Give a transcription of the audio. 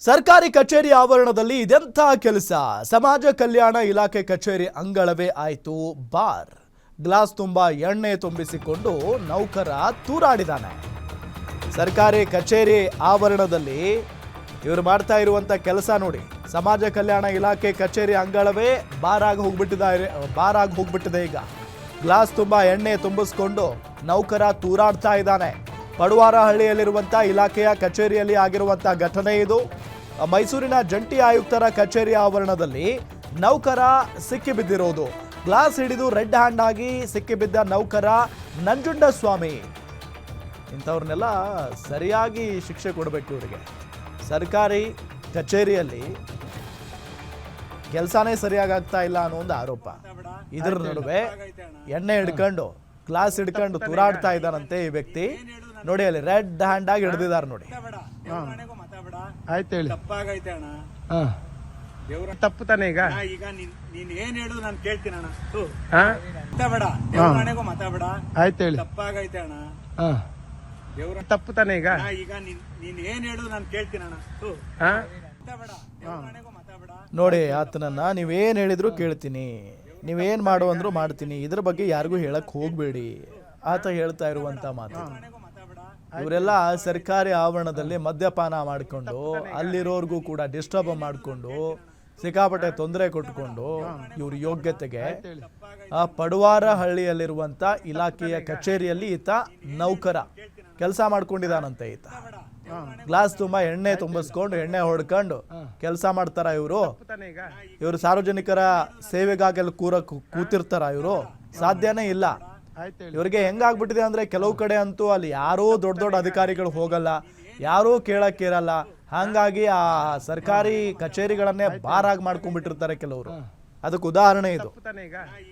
ಸರ್ಕಾರಿ ಕಚೇರಿ ಆವರಣದಲ್ಲಿ ಇದೆಂಥ ಕೆಲಸ. ಸಮಾಜ ಕಲ್ಯಾಣ ಇಲಾಖೆ ಕಚೇರಿ ಅಂಗಳವೇ ಆಯ್ತು ಬಾರ್. ಗ್ಲಾಸ್ ತುಂಬಾ ಎಣ್ಣೆ ತುಂಬಿಸಿಕೊಂಡು ನೌಕರ ತೂರಾಡಿದಾನೆ. ಸರ್ಕಾರಿ ಕಚೇರಿ ಆವರಣದಲ್ಲಿ ಇವರು ಮಾಡ್ತಾ ಇರುವಂತ ಕೆಲಸ ನೋಡಿ. ಸಮಾಜ ಕಲ್ಯಾಣ ಇಲಾಖೆ ಕಚೇರಿ ಅಂಗಳವೇ ಬಾರ್ ಆಗಿ ಹೋಗ್ಬಿಟ್ಟಿದೆ ಈಗ. ಗ್ಲಾಸ್ ತುಂಬಾ ಎಣ್ಣೆ ತುಂಬಿಸ್ಕೊಂಡು ನೌಕರ ತೂರಾಡ್ತಾ ಇದ್ದಾನೆ. ಪಡುವಾರಹಳ್ಳಿಯಲ್ಲಿರುವಂಥ ಇಲಾಖೆಯ ಕಚೇರಿಯಲ್ಲಿ ಆಗಿರುವಂಥ ಘಟನೆ ಇದು. ಮೈಸೂರಿನ ಜಂಟಿ ಆಯುಕ್ತರ ಕಚೇರಿ ಆವರಣದಲ್ಲಿ ನೌಕರ ಸಿಕ್ಕಿಬಿದ್ದಿರೋದು. ಗ್ಲಾಸ್ ಹಿಡಿದು ರೆಡ್ ಹ್ಯಾಂಡ್ ಆಗಿ ಸಿಕ್ಕಿಬಿದ್ದ ನೌಕರ ನಂಜುಂಡಸ್ವಾಮಿ. ಇಂಥವ್ರನ್ನೆಲ್ಲ ಸರಿಯಾಗಿ ಶಿಕ್ಷೆ ಕೊಡಬೇಕು ಇವರಿಗೆ. ಸರ್ಕಾರಿ ಕಚೇರಿಯಲ್ಲಿ ಕೆಲಸನೇ ಸರಿಯಾಗಿ ಆಗ್ತಾ ಇಲ್ಲ ಅನ್ನೋ ಒಂದು ಆರೋಪ. ಇದ್ರ ನಡುವೆ ಎಣ್ಣೆ ಹಿಡ್ಕೊಂಡು ಗ್ಲಾಸ್ ಹಿಡ್ಕೊಂಡು ತೂರಾಡ್ತಾ ಇದ್ದಾನಂತೆ ಈ ವ್ಯಕ್ತಿ. ನೋಡಿ ಅಲ್ಲಿ ರೆಡ್ ಹ್ಯಾಂಡ್ ಆಗಿ ಹಿಡಿದಿದ್ದಾರೆ ನೋಡಿ. ಆಯ್ತು ಹೇಳಿ. ತಪ್ಪಾಗೈತೆ ಅಣ್ಣ. ತಪ್ಪು ತಾನೆ ಈಗ. ಈಗ ನೀನ್ ಏನ್ ಹೇಳು ನಾನು ಕೇಳ್ತೀನಿ ಅಣ್ಣ. ಹಾ? ಮಾತಾಬೇಡ, ದೇವ್ರನೆಗೂ ಮಾತಾಬೇಡ. ಆಯ್ತು ಹೇಳಿ. ತಪ್ಪಾಗೈತೆ ಅಣ್ಣ. ದೇವ್ರ ತಪ್ಪು ತಾನೆ ಈಗ. ಈಗ ನೀನ್ ಏನ್ ಹೇಳು ನಾನು ಕೇಳ್ತೀನಿ ಅಣ್ಣ. ಹಾ? ಮಾತಾಬೇಡ, ದೇವ್ರನೆಗೂ ಮಾತಾಬೇಡ. ನೋಡಿ ಆತನನ್ನ ನೀವೇನ್ ಹೇಳಿದ್ರು ಕೇಳ್ತೀನಿ, ನೀವೇನ್ ಮಾಡು ಅಂದ್ರು ಮಾಡ್ತೀನಿ, ಇದ್ರ ಬಗ್ಗೆ ಯಾರಿಗೂ ಹೇಳಕ್ ಹೋಗ್ಬೇಡಿ ಆತ ಹೇಳ್ತಾ ಇರುವಂತ ಮಾತು. ಇವರೆಲ್ಲ ಸರ್ಕಾರಿ ಆವರಣದಲ್ಲಿ ಮದ್ಯಪಾನ ಮಾಡಿಕೊಂಡು ಅಲ್ಲಿರೋರ್ಗೂ ಕೂಡ ಡಿಸ್ಟರ್ಬ್ ಮಾಡಿಕೊಂಡು ಸಿಕ್ಕಾಪಟ್ಟೆ ತೊಂದರೆ ಕೊಟ್ಕೊಂಡು ಇವ್ರ ಯೋಗ್ಯತೆಗೆ ಆ ಪಡುವಾರಹಳ್ಳಿಯಲ್ಲಿರುವಂತ ಇಲಾಖೆಯ ಕಚೇರಿಯಲ್ಲಿ ಈತ ನೌಕರ ಕೆಲಸ ಮಾಡ್ಕೊಂಡಿದ್ದಾನಂತೆ. ಈತ ಗ್ಲಾಸ್ ತುಂಬಾ ಎಣ್ಣೆ ತುಂಬಿಸ್ಕೊಂಡು ಎಣ್ಣೆ ಹೊಡ್ಕೊಂಡು ಕೆಲಸ ಮಾಡ್ತಾರ ಇವರು. ಇವರು ಸಾರ್ವಜನಿಕರ ಸೇವೆಗಾಗಿ ಕೂತಿರ್ತಾರ ಇವರು? ಸಾಧ್ಯನೇ ಇಲ್ಲ. ಇವ್ರಿಗೆ ಹೆಂಗಾಗ್ಬಿಟ್ಟಿದೆ ಅಂದ್ರೆ ಕೆಲವು ಕಡೆ ಅಂತೂ ಅಲ್ಲಿ ಯಾರೋ ದೊಡ್ಡ ದೊಡ್ಡ ಅಧಿಕಾರಿಗಳು ಹೋಗಲ್ಲ, ಯಾರೂ ಕೇಳಕ್ಕಿರಲ್ಲ. ಹಾಗಾಗಿ ಆ ಸರ್ಕಾರಿ ಕಚೇರಿಗಳನ್ನೇ ಬಾರ್ ಆಗಿ ಮಾಡ್ಕೊಂಡ್ಬಿಟ್ಟಿರ್ತಾರೆ ಕೆಲವರು. ಅದಕ್ಕೆ ಉದಾಹರಣೆ ಇದು.